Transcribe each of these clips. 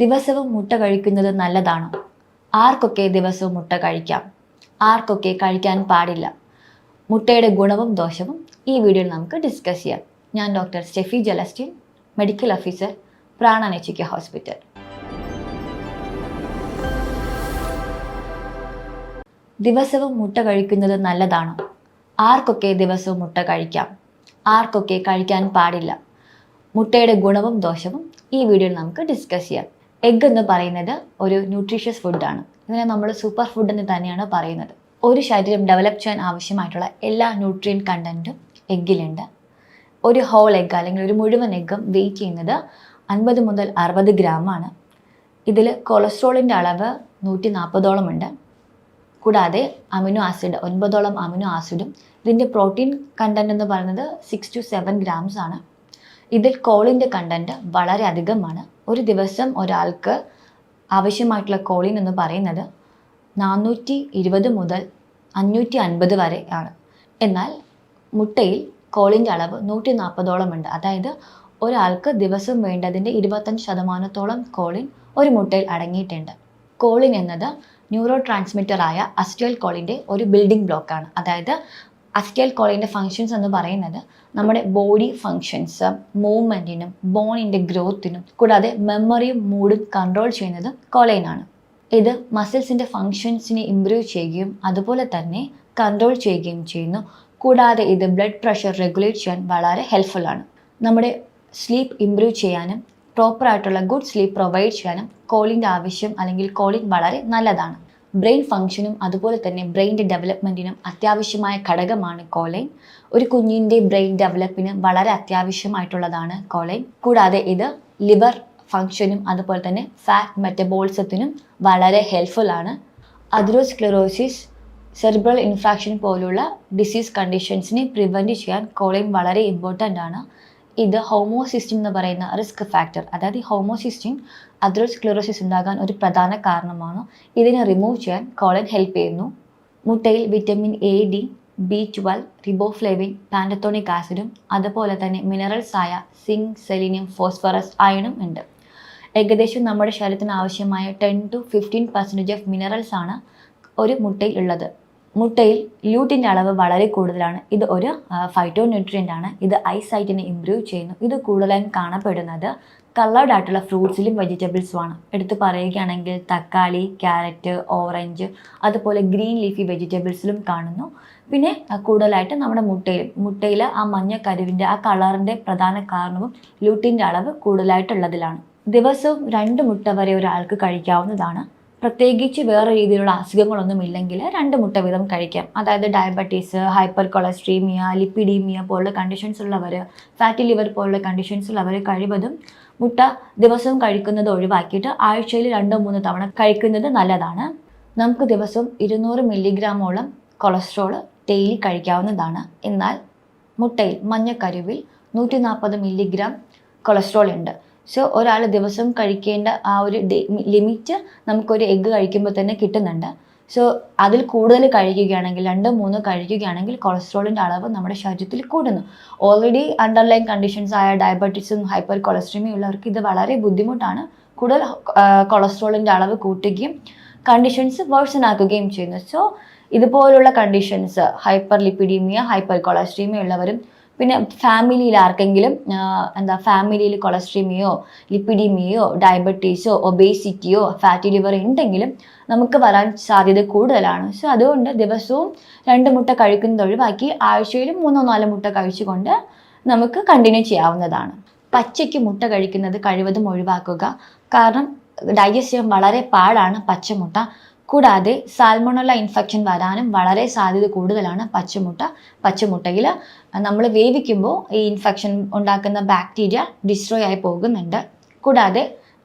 ദിവസവും മുട്ട കഴിക്കുന്നത് നല്ലതാണോ? ആർക്കൊക്കെ ദിവസവും മുട്ട കഴിക്കാം? ആർക്കൊക്കെ കഴിക്കാൻ പാടില്ല? മുട്ടയുടെ ഗുണവും ദോഷവും ഈ വീഡിയോയിൽ നമുക്ക് ഡിസ്കസ് ചെയ്യാം. ഞാൻ doctor Steffi Jelestin, medical officer, പ്രാണനേച്ചിക്ക ഹോസ്പിറ്റൽ. ദിവസവും മുട്ട കഴിക്കുന്നത് നല്ലതാണോ? ആർക്കൊക്കെ ദിവസവും മുട്ട കഴിക്കാം? ആർക്കൊക്കെ കഴിക്കാൻ പാടില്ല? മുട്ടയുടെ ഗുണവും ദോഷവും ഈ വീഡിയോയിൽ നമുക്ക് ഡിസ്കസ് ചെയ്യാം. എഗ് എന്ന് പറയുന്നത് ഒരു ന്യൂട്രീഷ്യസ് ഫുഡാണ്. ഇതിനെ നമ്മൾ സൂപ്പർ ഫുഡ് എന്ന് തന്നെയാണ് പറയുന്നത്. ഒരു ശരീരം ഡെവലപ്പ് ചെയ്യാൻ ആവശ്യമായിട്ടുള്ള എല്ലാ ന്യൂട്രിയൻ കണ്ടന്റും എഗ്ഗിലുണ്ട്. ഒരു ഹോൾ എഗ്ഗ് അല്ലെങ്കിൽ ഒരു മുഴുവൻ എഗ്ഗും വെയിറ്റ് ചെയ്യുന്നത് 50 മുതൽ 60 ഗ്രാമാണ്. ഇതിൽ കൊളസ്ട്രോളിൻ്റെ അളവ് 140ഓളം ഉണ്ട്. കൂടാതെ അമിനോ ആസിഡ് 9ഓളം അമിനോ ആസിഡും ഇതിൻ്റെ പ്രോട്ടീൻ കണ്ടന്റ് എന്ന് പറയുന്നത് 6 to 7 grams ആണ്. ഇതിൽ കോളിൻ്റെ കണ്ടന്റ് വളരെ അധികമാണ്. ഒരു ദിവസം ഒരാൾക്ക് ആവശ്യമായിട്ടുള്ള കോളിൻ എന്ന് പറയുന്നത് 420 മുതൽ 550 വരെ ആണ്. എന്നാൽ മുട്ടയിൽ കോളിൻ്റെ അളവ് 140ഓളം ഉണ്ട്. അതായത് ഒരാൾക്ക് ദിവസം വേണ്ടതിൻ്റെ 25% കോളിൻ ഒരു മുട്ടയിൽ അടങ്ങിയിട്ടുണ്ട്. കോളിൻ എന്നത് ന്യൂറോ ട്രാൻസ്മിറ്ററായ അസിറ്റൈൽ കോളിൻ്റെ ഒരു ബിൽഡിംഗ് ബ്ലോക്കാണ്. അതായത് അസിറ്റൈൽ കോളിൻ്റെ ഫങ്ഷൻസ് എന്ന് പറയുന്നത് നമ്മുടെ ബോഡി ഫങ്ഷൻസ്, മൂവ്മെൻറ്റിനും ബോണിൻ്റെ ഗ്രോത്തിനും കൂടാതെ മെമ്മറിയും മൂഡും കൺട്രോൾ ചെയ്യുന്നത് കോളൈനാണ്. ഇത് മസിൽസിൻ്റെ ഫങ്ഷൻസിനെ ഇംപ്രൂവ് ചെയ്യുകയും അതുപോലെ തന്നെ കൺട്രോൾ ചെയ്യുകയും ചെയ്യുന്നു. കൂടാതെ ഇത് ബ്ലഡ് പ്രഷർ റെഗുലേറ്റ് ചെയ്യാൻ വളരെ ഹെൽപ്ഫുള്ളാണ്. നമ്മുടെ സ്ലീപ്പ് ഇംപ്രൂവ് ചെയ്യാനും പ്രോപ്പറായിട്ടുള്ള ഗുഡ് സ്ലീപ്പ് പ്രൊവൈഡ് ചെയ്യാനും കോളിൻ്റെ ആവശ്യം അല്ലെങ്കിൽ കോളിൻ വളരെ നല്ലതാണ്. ബ്രെയിൻ ഫങ്ഷനും അതുപോലെ തന്നെ ബ്രെയിൻ്റെ ഡെവലപ്മെൻറ്റിനും അത്യാവശ്യമായ ഘടകമാണ് കോളൈൻ. ഒരു കുഞ്ഞിൻ്റെ ബ്രെയിൻ ഡെവലപ്പിന് വളരെ അത്യാവശ്യമായിട്ടുള്ളതാണ് കോളൈൻ. കൂടാതെ ഇത് ലിവർ ഫങ്ഷനും അതുപോലെ തന്നെ ഫാറ്റ് മെറ്റബോളിസത്തിനും വളരെ ഹെൽപ്ഫുള്ളാണ്. അതിറോസ്ക്ലെറോസിസ്, സെറിബ്രൽ ഇൻഫ്രാക്ഷൻ പോലുള്ള ഡിസീസ് കണ്ടീഷൻസിനെ പ്രിവെൻറ്റ് ചെയ്യാൻ കോളൈൻ വളരെ ഇമ്പോർട്ടൻ്റ് ആണ്. ഇത് ഹോമോസിസ്റ്റിൻ എന്ന് പറയുന്ന റിസ്ക് ഫാക്ടർ, അതായത് ഹോമോസിസ്റ്റിൻ അതിറോസ്ക്ലെറോസിസ് ഉണ്ടാകാൻ ഒരു പ്രധാന കാരണമാണ്. ഇതിനെ റിമൂവ് ചെയ്യാൻ കോളൈൻ ഹെൽപ്പ് ചെയ്യുന്നു. മുട്ടയിൽ vitamin A, D, B12, riboflavin, pantothenic ആസിഡും അതുപോലെ തന്നെ മിനറൽസ് ആയ സിങ്ക്, സെലീനിയം, ഫോസ്ഫറസ്, അയണും ഉണ്ട്. ഏകദേശം നമ്മുടെ ശരീരത്തിന് ആവശ്യമായ 10 to 15% ഓഫ് മിനറൽസ് ആണ് ഒരു മുട്ടയിൽ ഉള്ളത്. മുട്ടയിൽ ല്യൂട്ടിൻ്റെ അളവ് വളരെ കൂടുതലാണ്. ഇത് ഒരു ഫൈറ്റോ ന്യൂട്രിയൻ്റ് ആണ്. ഇത് ഐസൈറ്റിനെ ഇംപ്രൂവ് ചെയ്യുന്നു. ഇത് കൂടുതലായും കാണപ്പെടുന്നത് കളേർഡ് ആയിട്ടുള്ള ഫ്രൂട്ട്സിലും വെജിറ്റബിൾസുമാണ്. എടുത്ത് പറയുകയാണെങ്കിൽ തക്കാളി, ക്യാരറ്റ്, ഓറഞ്ച് അതുപോലെ ഗ്രീൻ ലീഫി വെജിറ്റബിൾസിലും കാണുന്നു. പിന്നെ കൂടുതലായിട്ട് നമ്മുടെ മുട്ടയിൽ ആ മഞ്ഞ കരുവിൻ്റെ ആ കളറിൻ്റെ പ്രധാന കാരണവും ല്യൂട്ടിൻ്റെ അളവ് കൂടുതലായിട്ടുള്ളതിലാണ്. ദിവസവും 2 മുട്ട വരെ ഒരാൾക്ക് കഴിക്കാവുന്നതാണ്. പ്രത്യേകിച്ച് വേറെ രീതിയിലുള്ള അസുഖങ്ങളൊന്നും ഇല്ലെങ്കിൽ 2 മുട്ട വീതം കഴിക്കാം. അതായത് ഡയബറ്റീസ്, ഹൈപ്പർ കൊളസ്ട്രീമിയ, ലിപ്പിഡീമിയ പോലുള്ള കണ്ടീഷൻസ് ഉള്ളവർ, ഫാറ്റി ലിവർ പോലുള്ള കണ്ടീഷൻസ് ഉള്ളവർ കഴിവതും മുട്ട ദിവസവും കഴിക്കുന്നത് ഒഴിവാക്കിയിട്ട് ആഴ്ചയിൽ 2-3 തവണ കഴിക്കുന്നത് നല്ലതാണ്. നമുക്ക് ദിവസവും 200 മില്ലിഗ്രാമോളം കൊളസ്ട്രോൾ ഡെയിലി കഴിക്കാവുന്നതാണ്. എന്നാൽ മുട്ടയിൽ മഞ്ഞക്കരുവിൽ 140 മില്ലിഗ്രാം കൊളസ്ട്രോൾ ഉണ്ട്. സോ ഒരാൾ ദിവസം കഴിക്കേണ്ട ആ ഒരു ലിമിറ്റ് നമുക്കൊരു എഗ്ഗ് കഴിക്കുമ്പോൾ തന്നെ കിട്ടുന്നുണ്ട്. സോ അതിൽ കൂടുതൽ കഴിക്കുകയാണെങ്കിൽ 2-3 കഴിക്കുകയാണെങ്കിൽ കൊളസ്ട്രോളിൻ്റെ അളവ് നമ്മുടെ ശരീരത്തിൽ കൂടുന്നു. ഓൾറെഡി അണ്ടർലൈൻ കണ്ടീഷൻസ് ആയ ഡയബറ്റീസും ഹൈപ്പർ കൊളസ്ട്രീമിയും ഉള്ളവർക്ക് ഇത് വളരെ ബുദ്ധിമുട്ടാണ്. കൂടുതൽ കൊളസ്ട്രോളിൻ്റെ അളവ് കൂട്ടുകയും കണ്ടീഷൻസ് വേഴ്സൺ ആക്കുകയും ചെയ്യുന്നു. സോ ഇതുപോലുള്ള കണ്ടീഷൻസ്, ഹൈപ്പർ ലിപ്പിഡീമിയ, ഹൈപ്പർ കൊളസ്ട്രീമിയ ഉള്ളവരും പിന്നെ ഫാമിലിയിൽ ആർക്കെങ്കിലും ഫാമിലിയിൽ കൊളസ്ട്രീമിയോ ലിപ്പിഡീമിയോ ഡയബറ്റീസോ ഒബേസിറ്റിയോ ഫാറ്റി ലിവർ ഉണ്ടെങ്കിലും നമുക്ക് വരാൻ സാധ്യത കൂടുതലാണ്. സോ അതുകൊണ്ട് ദിവസവും 2 മുട്ട കഴിക്കുന്നത് ഒഴിവാക്കി ആഴ്ചയിൽ 3-4 മുട്ട കഴിച്ചുകൊണ്ട് നമുക്ക് കണ്ടിന്യൂ ചെയ്യാവുന്നതാണ്. പച്ചയ്ക്ക് മുട്ട കഴിക്കുന്നത് കഴിവതും ഒഴിവാക്കുക. കാരണം ഡൈജസ്റ്റ് ചെയ്യാൻ വളരെ പാടാണ് പച്ചമുട്ട. കൂടാതെ സാൽമോണല്ല ഇൻഫെക്ഷൻ വരാനും വളരെ സാധ്യത കൂടുതലാണ് പച്ചമുട്ടയിൽ. നമ്മൾ വേവിക്കുമ്പോൾ ഈ ഇൻഫെക്ഷൻ ഉണ്ടാക്കുന്ന ബാക്ടീരിയ ഡിസ്ട്രോയ് ആയി പോകുന്നുണ്ട്. കൂടാതെ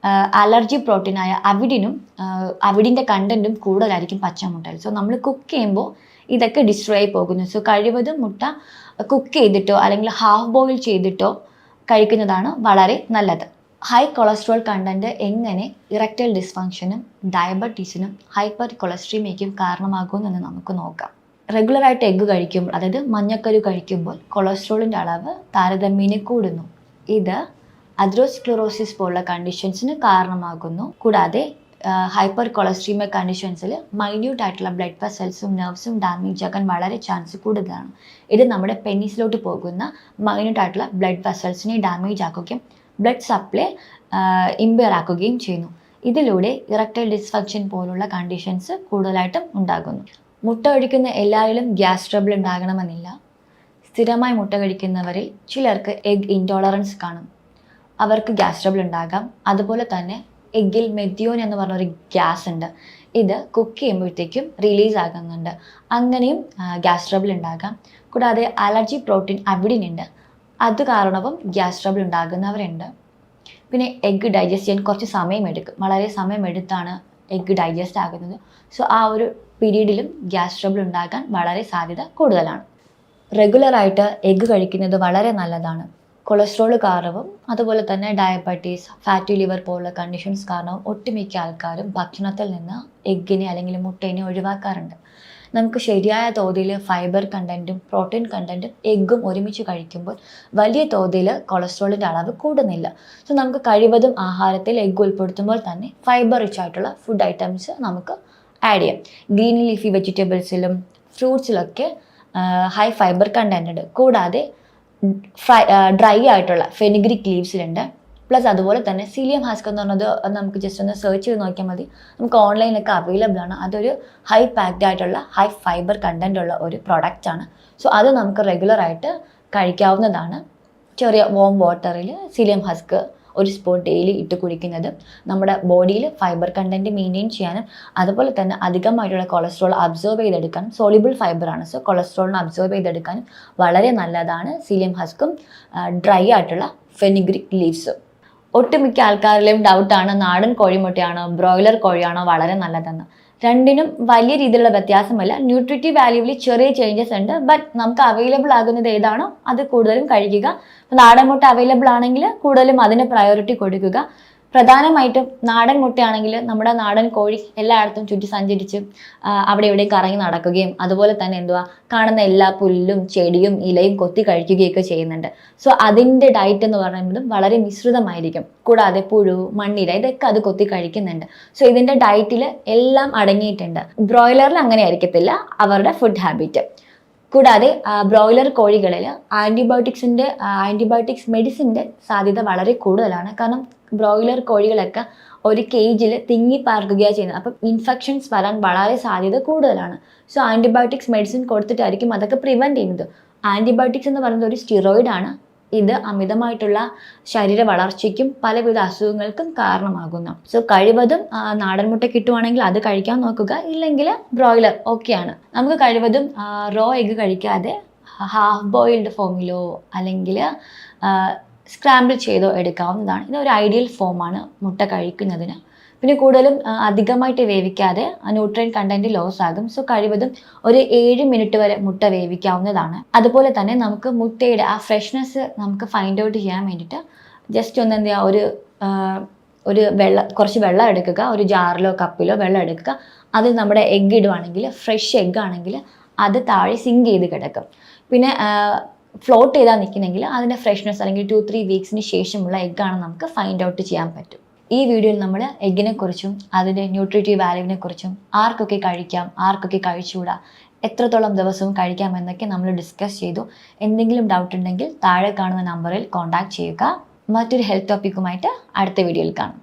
അലർജി പ്രോട്ടീനായ അവിഡിൻ്റെ കണ്ടൻറ്റും കൂടുതലായിരിക്കും പച്ചമുട്ടയിൽ. സോ നമ്മൾ കുക്ക് ചെയ്യുമ്പോൾ ഇതൊക്കെ ഡിസ്ട്രോയ് ആയി പോകുന്നു. സോ കഴിവതും മുട്ട കുക്ക് ചെയ്തിട്ടോ അല്ലെങ്കിൽ ഹാഫ് ബോയിൽ ചെയ്തിട്ടോ കഴിക്കുന്നതാണ് വളരെ നല്ലത്. ഹൈ കൊളസ്ട്രോൾ കണ്ടന്റ് എങ്ങനെ ഇറക്ടൈൽ ഡിസ്ഫങ്ഷനും ഡയബറ്റീസിനും ഹൈപ്പർ കൊളസ്ട്രീമിയയ്ക്കും കാരണമാകുമെന്ന് നമുക്ക് നോക്കാം. റെഗുലറായിട്ട് എഗ്ഗ് കഴിക്കുമ്പോൾ, അതായത് മഞ്ഞക്കരു കഴിക്കുമ്പോൾ കൊളസ്ട്രോളിൻ്റെ അളവ് താരതമ്യേന കൂടുന്നു. ഇത് അത്രോസ്ക്ലെറോസിസ് പോലുള്ള കണ്ടീഷൻസിന് കാരണമാകുന്നു. കൂടാതെ ഹൈപ്പർ കൊളസ്ട്രീമിയ കണ്ടീഷൻസിൽ മൈന്യൂട്ട് ആയിട്ടുള്ള ബ്ലഡ് വെസൽസും നെർവ്സും ഡാമേജ് ആക്കാൻ വളരെ ചാൻസ് കൂടുതലാണ്. ഇത് നമ്മുടെ പെന്നീസിലോട്ട് പോകുന്ന മൈന്യൂട്ട് ആയിട്ടുള്ള ബ്ലഡ് വെസൽസിനെ ഡാമേജ് ആക്കുകയും ബ്ലഡ് സപ്ലൈ ഇമ്പയർ ആക്കുകയും ചെയ്യുന്നു. ഇതിലൂടെ ഇറക്ടൈൽ ഡിസ്ഫങ്ഷൻ പോലുള്ള കണ്ടീഷൻസ് കൂടുതലായിട്ടും ഉണ്ടാകുന്നു. മുട്ട കഴിക്കുന്ന എല്ലാവരിലും ഗ്യാസ് ട്രബിൾ ഉണ്ടാകണമെന്നില്ല. സ്ഥിരമായി മുട്ട കഴിക്കുന്നവരിൽ ചിലർക്ക് എഗ് ഇൻടോളറൻസ് കാണും. അവർക്ക് ഗ്യാസ് ട്രബിൾ ഉണ്ടാകാം. അതുപോലെ തന്നെ എഗ്ഗിൽ മെത്തിയോൻ എന്ന് പറഞ്ഞൊരു ഗ്യാസ് ഉണ്ട്. ഇത് കുക്ക് ചെയ്യുമ്പോഴത്തേക്കും റിലീസ് ആകുന്നുണ്ട്. അങ്ങനെയും ഗ്യാസ് ട്രബിൾ ഉണ്ടാകാം. കൂടാതെ അലർജി പ്രോട്ടീൻ അവിഡിൻ ഉണ്ട്. അത് കാരണവും ഗ്യാസ് ട്രബിൾ ഉണ്ടാകുന്നവരുണ്ട്. പിന്നെ എഗ്ഗ് ഡൈജസ്റ്റ് ചെയ്യാൻ കുറച്ച് സമയമെടുക്കും. വളരെ സമയമെടുത്താണ് എഗ്ഗ് ഡൈജസ്റ്റ് ആകുന്നത്. സോ ആ ഒരു പീരീഡിലും ഗ്യാസ് ട്രബിൾ ഉണ്ടാകാൻ വളരെ സാധ്യത കൂടുതലാണ്. റെഗുലറായിട്ട് എഗ്ഗ് കഴിക്കുന്നത് വളരെ നല്ലതാണ്. കൊളസ്ട്രോൾ കാരണവും അതുപോലെ തന്നെ ഡയബറ്റീസ്, ഫാറ്റി ലിവർ പോലുള്ള കണ്ടീഷൻസ് കാരണവും ഒട്ടുമിക്ക ആൾക്കാരും ഭക്ഷണത്തിൽ നിന്ന് എഗ്ഗിനെ അല്ലെങ്കിൽ മുട്ടേനെ ഒഴിവാക്കാറുണ്ട്. നമുക്ക് ശരിയായ തോതിൽ ഫൈബർ കണ്ടൻറ്റും പ്രോട്ടീൻ കണ്ടൻറ്റും എഗ്ഗും ഒരുമിച്ച് കഴിക്കുമ്പോൾ വലിയ തോതിൽ കൊളസ്ട്രോളിൻ്റെ അളവ് കൂടുന്നില്ല. സോ നമുക്ക് കഴിവതും ആഹാരത്തിൽ എഗ്ഗ് ഉൾപ്പെടുത്തുമ്പോൾ തന്നെ ഫൈബർ റിച്ച് ആയിട്ടുള്ള ഫുഡ് ഐറ്റംസ് നമുക്ക് ആഡ് ചെയ്യാം. ഗ്രീൻ ലീഫി വെജിറ്റബിൾസിലും ഫ്രൂട്ട്സിലൊക്കെ ഹൈ ഫൈബർ കണ്ടൻറ് ഉണ്ട്. കൂടാതെ ഡ്രൈ ആയിട്ടുള്ള ഫെനിഗ്രിക് ലീവ്സിലുണ്ട്. പ്ലസ് അതുപോലെ തന്നെ സീലിയം ഹസ്ക് എന്ന് പറഞ്ഞത് നമുക്ക് ജസ്റ്റ് ഒന്ന് സെർച്ച് ചെയ്ത് നോക്കിയാൽ മതി. നമുക്ക് ഓൺലൈനിലൊക്കെ അവൈലബിൾ ആണ്. അതൊരു ഹൈ പാക്ഡ് ആയിട്ടുള്ള ഹൈ ഫൈബർ കണ്ടൻ്റ് ഉള്ള ഒരു പ്രൊഡക്റ്റ് ആണ്. സോ അത് നമുക്ക് റെഗുലറായിട്ട് കഴിക്കാവുന്നതാണ്. ചെറിയ വാം വാട്ടറിൽ സീലിയം ഹസ്ക് ഒരു സ്പൂൺ ഡെയിലി ഇട്ട് കുടിക്കുന്നത് നമ്മുടെ ബോഡിയിൽ ഫൈബർ കണ്ടൻറ്റ് മെയിൻറ്റെയിൻ ചെയ്യാനും അതുപോലെ തന്നെ അധികമായിട്ടുള്ള കൊളസ്ട്രോൾ അബ്സോർബ് ചെയ്തെടുക്കാനും, സോളിബിൾ ഫൈബറാണ്, സോ കൊളസ്ട്രോളിനെ അബ്സോർബ് ചെയ്തെടുക്കാനും വളരെ നല്ലതാണ് സീലിയം ഹസ്കും ഡ്രൈ ആയിട്ടുള്ള ഫെനിഗ്രിക് ലീവ്സും. ഒട്ടുമിക്ക ആൾക്കാരിലും ഡൗട്ടാണ് നാടൻ കോഴിമുട്ടയാണോ ബ്രോയിലർ കോഴിയാണോ വളരെ നല്ലതെന്ന്. രണ്ടിനും വലിയ രീതിയിലുള്ള വ്യത്യാസമല്ല. ന്യൂട്രിറ്റീവ് വാല്യൂവിൽ ചെറിയ ചേഞ്ചസ് ഉണ്ട്. ബട്ട് നമുക്ക് അവൈലബിൾ ആകുന്നത് ഏതാണോ അത് കൂടുതലും കഴിക്കുക. നാടൻ മുട്ട അവൈലബിൾ ആണെങ്കിൽ കൂടുതലും അതിന് പ്രയോറിറ്റി കൊടുക്കുക. പ്രധാനമായിട്ടും നാടൻ മുട്ടയാണെങ്കിൽ നമ്മുടെ നാടൻ കോഴി എല്ലായിടത്തും ചുറ്റി സഞ്ചരിച്ച് അവിടെ ഇവിടെയും കറങ്ങി നടക്കുകയും അതുപോലെ തന്നെ കാണുന്ന എല്ലാ പുല്ലും ചെടിയും ഇലയും കൊത്തി കഴിക്കുകയൊക്കെ ചെയ്യുന്നുണ്ട്. സോ അതിൻ്റെ ഡയറ്റ് എന്ന് പറയുന്നതും വളരെ മിശ്രിതമായിരിക്കും. കൂടാതെ പുഴു, മണ്ണിര ഇതൊക്കെ അത് കൊത്തി കഴിക്കുന്നുണ്ട്. സോ ഇതിൻ്റെ ഡയറ്റിൽ എല്ലാം അടങ്ങിയിട്ടുണ്ട്. ബ്രോയിലറിൽ അങ്ങനെ ആയിരിക്കത്തില്ല അവരുടെ ഫുഡ് ഹാബിറ്റ്. കൂടാതെ ബ്രോയിലർ കോഴികളിൽ ആൻറ്റിബയോട്ടിക്സ് മെഡിസിൻ്റെ സാധ്യത വളരെ കൂടുതലാണ്. കാരണം ബ്രോയിലർ കോഴികളൊക്കെ ഒരു കേജിൽ തിങ്ങി പാർക്കുകയാണ് ചെയ്യുന്നത്. അപ്പം ഇൻഫെക്ഷൻസ് വരാൻ വളരെ സാധ്യത കൂടുതലാണ്. സോ ആൻറ്റിബയോട്ടിക്സ് മെഡിസിൻ കൊടുത്തിട്ടായിരിക്കും അതൊക്കെ പ്രിവെൻറ്റ് ചെയ്യുന്നത്. ആൻറ്റിബയോട്ടിക്സ് എന്ന് പറയുന്നത് ഒരു സ്റ്റിറോയിഡാണ്. ഇത് അമിതമായിട്ടുള്ള ശരീര വളർച്ചയ്ക്കും പലവിധ അസുഖങ്ങൾക്കും കാരണമാകുന്നു. സോ കഴിവതും നാടൻ മുട്ട കിട്ടുവാണെങ്കിൽ അത് കഴിക്കാൻ നോക്കുക. ഇല്ലെങ്കിൽ ബ്രോയിലർ ഓക്കെയാണ്. നമുക്ക് കഴിവതും റോ എഗ്ഗ് കഴിക്കാതെ ഹാഫ് ബോയിൽഡ് ഫോമിലോ അല്ലെങ്കിൽ സ്ക്രാമ്പിൾ ചെയ്തോ എടുക്കാവുന്നതാണ്. ഇതൊരു ഐഡിയൽ ഫോമാണ് മുട്ട കഴിക്കുന്നതിന്. പിന്നെ കൂടുതലും അധികമായിട്ട് വേവിക്കാതെ ന്യൂട്രിയൻ കണ്ടന്റ് ലോസ് ആകും. സോ കഴിവതും ഒരു 7 മിനിറ്റ് വരെ മുട്ട വേവിക്കാവുന്നതാണ്. അതുപോലെ തന്നെ നമുക്ക് മുട്ടയുടെ ആ ഫ്രഷ്നെസ് നമുക്ക് ഫൈൻഡ് ഔട്ട് ചെയ്യാൻ വേണ്ടിയിട്ട് ജസ്റ്റ് ഒന്ന് കുറച്ച് വെള്ളം എടുക്കുക. ഒരു ജാറിലോ കപ്പിലോ വെള്ളം എടുക്കുക. അതിൽ നമ്മുടെ എഗ്ഗ് ഇടുവാണെങ്കിൽ ഫ്രഷ് എഗ്ഗ് ആണെങ്കിൽ അത് താഴെ സിങ്ക് ചെയ്ത് കിടക്കും. പിന്നെ ഫ്ലോട്ട് ചെയ്താൽ നിൽക്കുന്നെങ്കിൽ അതിൻ്റെ ഫ്രഷ്നെസ് അല്ലെങ്കിൽ 2-3 വീക്സിന് ശേഷമുള്ള എഗ്ഗാണ് നമുക്ക് ഫൈൻഡ് ഔട്ട് ചെയ്യാൻ പറ്റും. ഈ വീഡിയോയിൽ നമ്മൾ എഗ്ഗിനെ കുറിച്ചും അതിൻ്റെ ന്യൂട്രിറ്റീവ് വാല്യൂവിനെ കുറിച്ചും ആർക്കൊക്കെ കഴിക്കാം, ആർക്കൊക്കെ കഴിച്ചുകൂടാ, എത്രത്തോളം ദിവസവും കഴിക്കാം എന്നൊക്കെ നമ്മൾ ഡിസ്കസ് ചെയ്തു. എന്തെങ്കിലും ഡൗട്ട് ഉണ്ടെങ്കിൽ താഴെ കാണുന്ന നമ്പറിൽ കോൺടാക്ട് ചെയ്യുക. മറ്റൊരു ഹെൽത്ത് ടോപ്പിക്കുമായിട്ട് അടുത്ത വീഡിയോയിൽ കാണാം.